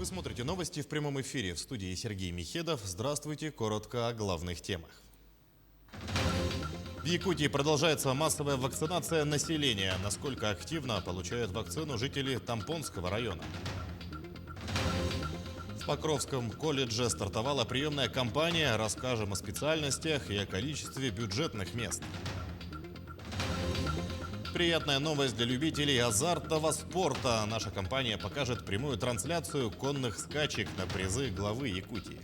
Вы смотрите новости в прямом эфире. В студии Сергей Михедов. Здравствуйте. Коротко о главных темах. В Якутии продолжается массовая вакцинация населения. Насколько активно получают вакцину жители Тампонского района. В Покровском колледже стартовала приемная кампания. Расскажем о специальностях и о количестве бюджетных мест. Приятная новость для любителей азартного спорта. Наша компания покажет прямую трансляцию конных скачек на призы главы Якутии.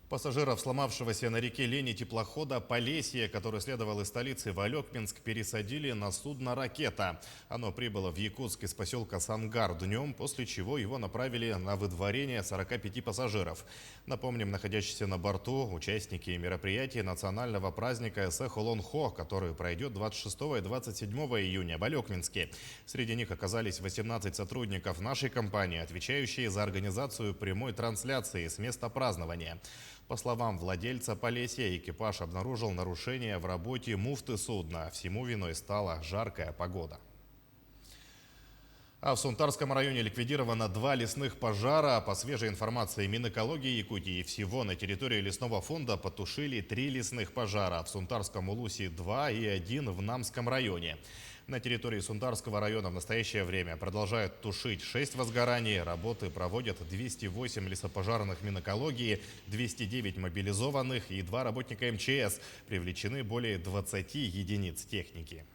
Пассажиров, сломавшегося на реке Лени теплохода «Полесье», который следовал из столицы в Алекминск, пересадили на судно «Ракета». Оно прибыло в Якутск из поселка Сангар днем, после чего его направили на выдворение 45 пассажиров. Напомним, находящиеся на борту участники мероприятия национального праздника Эсэ-Холонхо, который пройдет 26 и 27 июня в Алекминске. Среди них оказались 18 сотрудников нашей компании, отвечающие за организацию прямой трансляции с места празднования. По словам владельца «Полесья», экипаж обнаружил нарушения в работе муфты судна. Всему виной стала жаркая погода. А в Сунтарском районе ликвидировано 2 лесных пожара. По свежей информации Минэкологии Якутии, всего на территории лесного фонда потушили 3 лесных пожара. В Сунтарском Улусе 2 и 1 в Намском районе. На территории Сунтарского района в настоящее время продолжают тушить 6 возгораний. Работы проводят 208 лесопожарных Минэкологии, 209 мобилизованных и 2 работника МЧС. Привлечены более 20 единиц техники.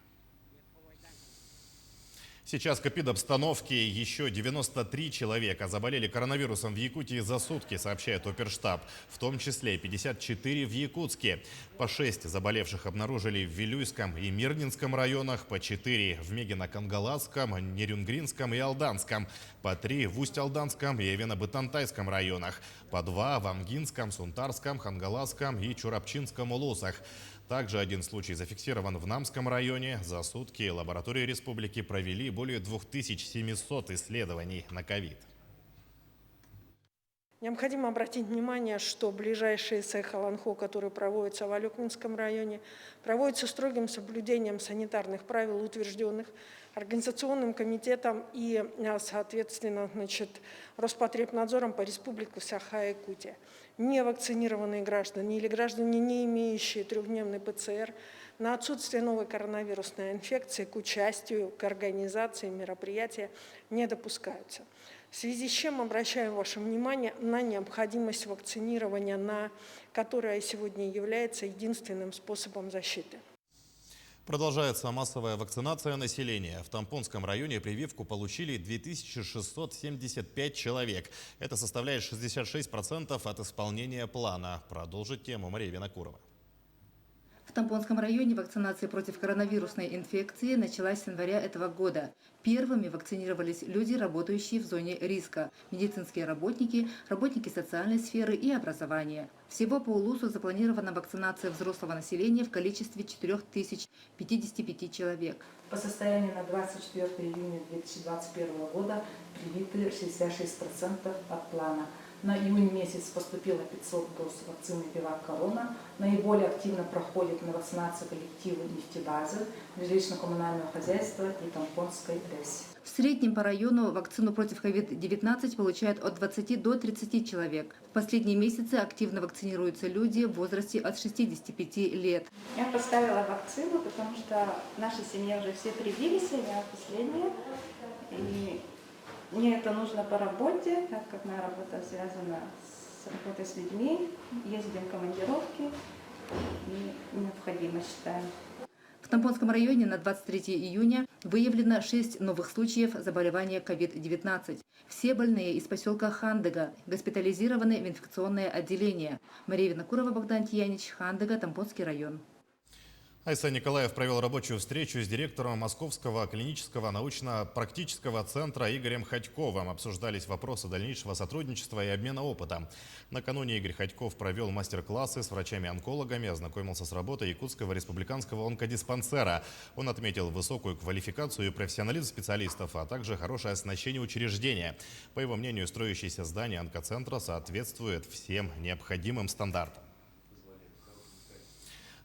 Сейчас к эпидобстановке. Еще 93 человека заболели коронавирусом в Якутии за сутки, сообщает Оперштаб. В том числе 54 в Якутске. По 6 заболевших обнаружили в Вилюйском и Мирнинском районах, по 4 в Мегино-Кангаласском, Нерюнгринском и Алданском, по 3 в Усть-Алданском и Эвено-Бытантайском районах, по 2 в Амгинском, Сунтарском, Хангаласском и Чурапчинском улусах. Также 1 случай зафиксирован в Намском районе. За сутки лаборатории республики провели более 2700 исследований на ковид. Необходимо обратить внимание, что ближайшие Эсэ-Холонхо, которые проводятся в Алекминском районе, проводятся строгим соблюдением санитарных правил, утвержденных Организационным комитетом и, соответственно, Роспотребнадзором по республике Саха-Якутия. Невакцинированные граждане или граждане, не имеющие 3-дневный ПЦР, на отсутствие новой коронавирусной инфекции к участию, к организации мероприятия не допускаются. В связи с чем обращаем ваше внимание на необходимость вакцинирования, которая сегодня является единственным способом защиты. Продолжается массовая вакцинация населения. В Тампонском районе прививку получили 2675 человек. Это составляет 66% от исполнения плана. Продолжит тему Мария Винокурова. В Тампонском районе вакцинация против коронавирусной инфекции началась с января этого года. Первыми вакцинировались люди, работающие в зоне риска, медицинские работники, работники социальной сферы и образования. Всего по Улусу запланирована вакцинация взрослого населения в количестве 4055 человек. По состоянию на 24 июня 2021 года привиты 66% от плана. На июнь месяц поступило 500 доз вакцины «Бивак Корона». Наиболее активно проходит на вакцинацию коллективы нефтебазы, жилищно-коммунального хозяйства и Тампонской РЭС. В среднем по району вакцину против COVID-19 получают от 20 до 30 человек. В последние месяцы активно вакцинируются люди в возрасте от 65 лет. Я поставила вакцину, потому что в нашей семье уже все привились, я последняя. И мне это нужно по работе, так как моя работа связана с работой с людьми, ездим в командировки, и необходимо, считаю. В Тампонском районе на 23 июня выявлено 6 новых случаев заболевания COVID-19. Все больные из поселка Хандыга госпитализированы в инфекционное отделение. Мария Винокурова, Богдан Тиянич, Хандыга, Тампонский район. Айса Николаев провел рабочую встречу с директором Московского клинического научно-практического центра Игорем Ходьковым. Обсуждались вопросы дальнейшего сотрудничества и обмена опытом. Накануне Игорь Ходьков провел мастер-классы с врачами-онкологами, ознакомился с работой Якутского республиканского онкодиспансера. Он отметил высокую квалификацию и профессионализм специалистов, а также хорошее оснащение учреждения. По его мнению, строящееся здание онкоцентра соответствует всем необходимым стандартам.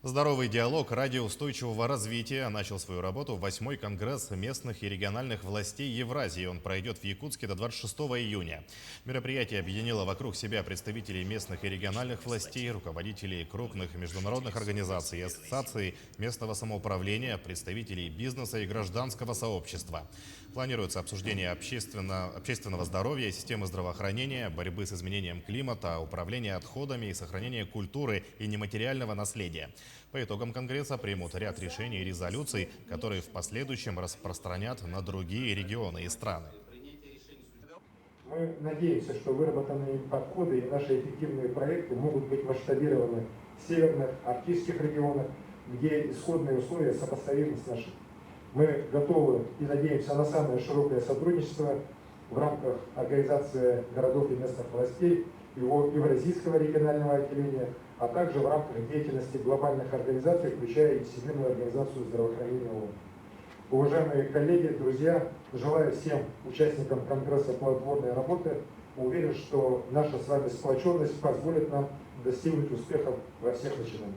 Здоровый диалог ради устойчивого развития начал свою работу 8-й конгресс местных и региональных властей Евразии. Он пройдет в Якутске до 26 июня. Мероприятие объединило вокруг себя представителей местных и региональных властей, руководителей крупных международных организаций и ассоциаций местного самоуправления, представителей бизнеса и гражданского сообщества. Планируется обсуждение общественного здоровья, системы здравоохранения, борьбы с изменением климата, управления отходами и сохранения культуры и нематериального наследия. По итогам Конгресса примут ряд решений и резолюций, которые в последующем распространят на другие регионы и страны. Мы надеемся, что выработанные подходы и наши эффективные проекты могут быть масштабированы в северных, арктических регионах, где исходные условия сопоставимы с нашими. Мы готовы и надеемся на самое широкое сотрудничество в рамках Организации городов и местных властей, его Евразийского регионального отделения, а также в рамках деятельности глобальных организаций, включая и Всемирную организацию здравоохранения ООН. Уважаемые коллеги, друзья, желаю всем участникам Конгресса плодотворной работы. Уверен, что наша с вами сплоченность позволит нам достигнуть успехов во всех начинаниях.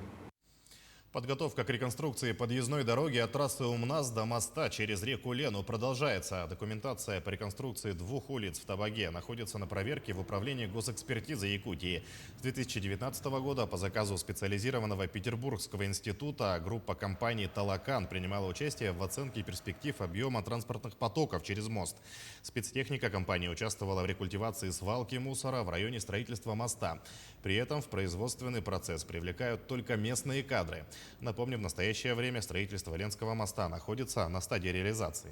Подготовка к реконструкции подъездной дороги от трассы Умнас до моста через реку Лену продолжается. Документация по реконструкции 2 улиц в Табаге находится на проверке в Управлении госэкспертизы Якутии. С 2019 года по заказу специализированного Петербургского института группа компаний «Талакан» принимала участие в оценке перспектив объема транспортных потоков через мост. Спецтехника компании участвовала в рекультивации свалки мусора в районе строительства моста. При этом в производственный процесс привлекают только местные кадры. Напомню, в настоящее время строительство Ленского моста находится на стадии реализации.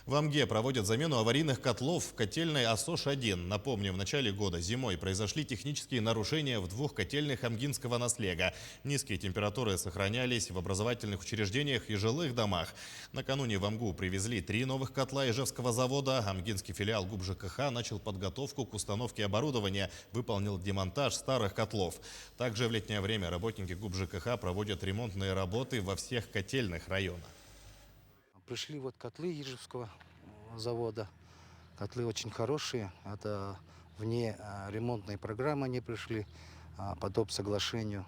В Амге проводят замену аварийных котлов в котельной Асош-1. Напомню, в начале года зимой произошли технические нарушения в 2 котельных амгинского наслега. Низкие температуры сохранялись в образовательных учреждениях и жилых домах. Накануне в Амгу привезли 3 новых котла Ижевского завода. Амгинский филиал ГУП ЖКХ начал подготовку к установке оборудования, выполнил демонтаж старых котлов. Также в летнее время работники ГУП ЖКХ проводят ремонтные работы во всех котельных районах. Пришли вот котлы Ижевского завода. Котлы очень хорошие. Это вне ремонтной программы они пришли по доп. Соглашению.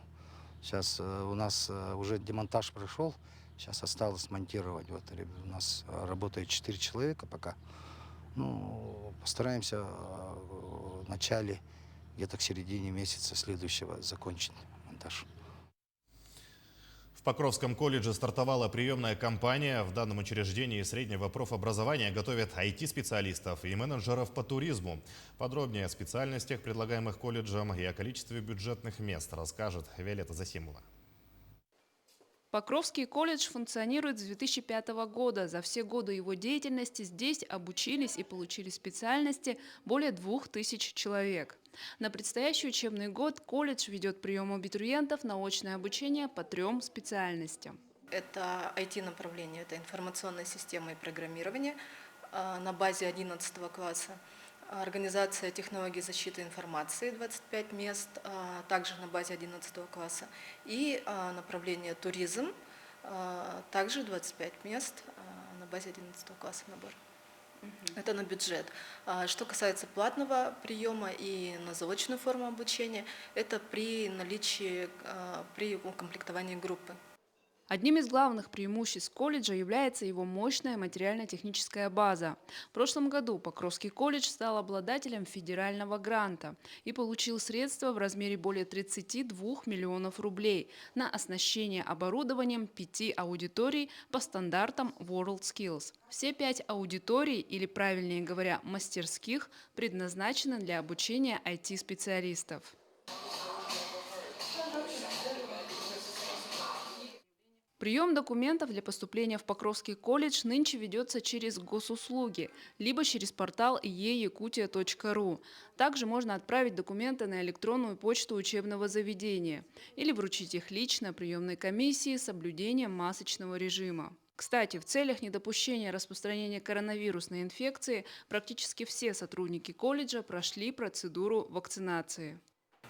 Сейчас у нас уже демонтаж прошел. Сейчас осталось монтировать. Вот у нас работает 4 человека пока. Ну, постараемся в начале, где-то к середине месяца следующего закончить монтаж. В Покровском колледже стартовала приемная кампания. В данном учреждении среднего профобразования готовят IT-специалистов и менеджеров по туризму. Подробнее о специальностях, предлагаемых колледжем, и о количестве бюджетных мест расскажет Виолетта Засимова. Покровский колледж функционирует с 2005 года. За все годы его деятельности здесь обучились и получили специальности более 2000 человек. На предстоящий учебный год колледж ведет прием абитуриентов на очное обучение по 3 специальностям. Это IT-направление, это информационная система и программирование на базе 11 класса. Организация технологий защиты информации 25 мест, также на базе 11 класса. И направление туризм, также 25 мест на базе 11 класса набор. Это на бюджет. Что касается платного приема и на заочную форму обучения, это при наличии, при укомплектовании группы. Одним из главных преимуществ колледжа является его мощная материально-техническая база. В прошлом году Покровский колледж стал обладателем федерального гранта и получил средства в размере более 32 миллионов рублей на оснащение оборудованием 5 аудиторий по стандартам WorldSkills. Все 5 аудиторий, или правильнее говоря, мастерских, предназначены для обучения IT-специалистов. Прием документов для поступления в Покровский колледж нынче ведется через госуслуги, либо через портал e-yakutia.ru. Также можно отправить документы на электронную почту учебного заведения или вручить их лично приемной комиссии с соблюдением масочного режима. Кстати, в целях недопущения распространения коронавирусной инфекции практически все сотрудники колледжа прошли процедуру вакцинации.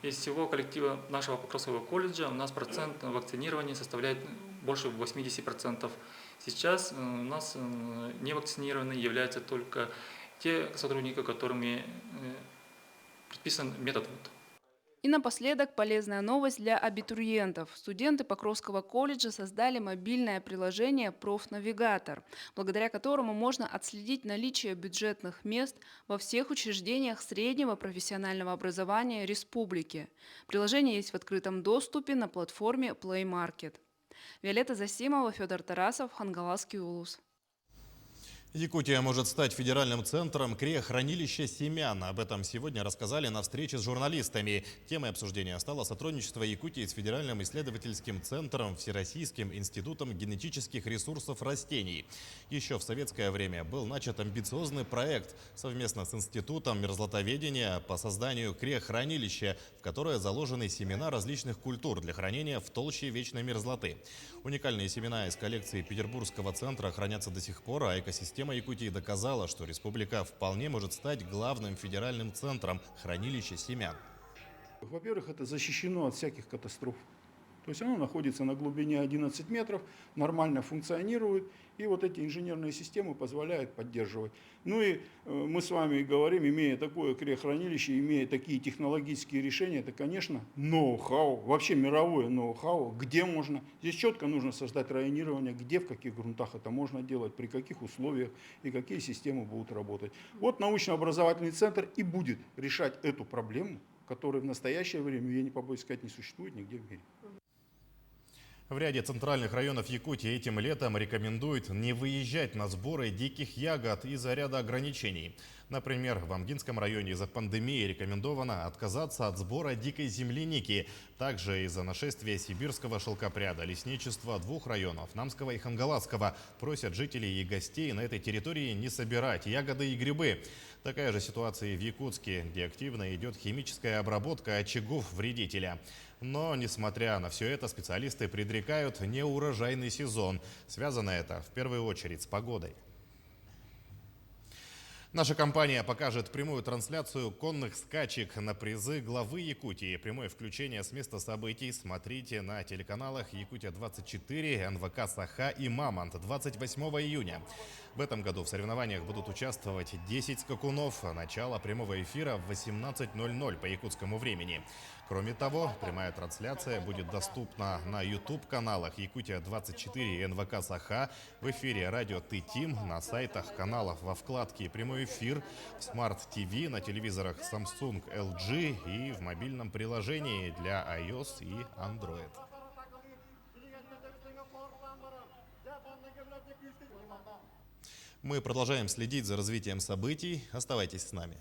Из всего коллектива нашего Покровского колледжа у нас процент вакцинирования составляет больше 80%. Сейчас у нас не вакцинированными являются только те сотрудники, которыми предписан метод ВУД. И напоследок полезная новость для абитуриентов. Студенты Покровского колледжа создали мобильное приложение «Профнавигатор», благодаря которому можно отследить наличие бюджетных мест во всех учреждениях среднего профессионального образования республики. Приложение есть в открытом доступе на платформе Play Market. Виолетта Засимова, Федор Тарасов, Хангаласский улус. Якутия может стать федеральным центром криохранилища семян. Об этом сегодня рассказали на встрече с журналистами. Темой обсуждения стало сотрудничество Якутии с Федеральным исследовательским центром Всероссийским институтом генетических ресурсов растений. Еще в советское время был начат амбициозный проект совместно с Институтом мерзлотоведения по созданию криохранилища, в которое заложены семена различных культур для хранения в толще вечной мерзлоты. Уникальные семена из коллекции Петербургского центра хранятся до сих пор, а экосистема Якутии доказала, что республика вполне может стать главным федеральным центром хранилища семян. Во-первых, это защищено от всяких катастроф. То есть оно находится на глубине 11 метров, нормально функционирует, и вот эти инженерные системы позволяют поддерживать. Ну и мы с вами говорим, имея такое криохранилище, имея такие технологические решения, это, конечно, ноу-хау, вообще мировое ноу-хау, где можно. Здесь четко нужно создать районирование, где, в каких грунтах это можно делать, при каких условиях и какие системы будут работать. Вот научно-образовательный центр и будет решать эту проблему, которая в настоящее время, я не побоюсь сказать, не существует нигде в мире. В ряде центральных районов Якутии этим летом рекомендуют не выезжать на сборы диких ягод из-за ряда ограничений. Например, в Амгинском районе из-за пандемии рекомендовано отказаться от сбора дикой земляники. Также из-за нашествия сибирского шелкопряда лесничество двух районов, Намского и Хангаласского, просят жителей и гостей на этой территории не собирать ягоды и грибы. Такая же ситуация и в Якутске, где активно идет химическая обработка очагов вредителя. Но, несмотря на все это, специалисты предрекают неурожайный сезон. Связано это в первую очередь с погодой. Наша компания покажет прямую трансляцию конных скачек на призы главы Якутии. Прямое включение с места событий смотрите на телеканалах «Якутия-24», НВК «Саха» и «Мамонт» 28 июня. В этом году в соревнованиях будут участвовать 10 скакунов. Начало прямого эфира в 18:00 по якутскому времени. Кроме того, прямая трансляция будет доступна на YouTube-каналах «Якутия-24» и НВК «Саха», в эфире радио «Ты-Тим», на сайтах каналов во вкладке «Прямой эфир», в Smart TV, на телевизорах Samsung, LG и в мобильном приложении для iOS и Android. Мы продолжаем следить за развитием событий. Оставайтесь с нами.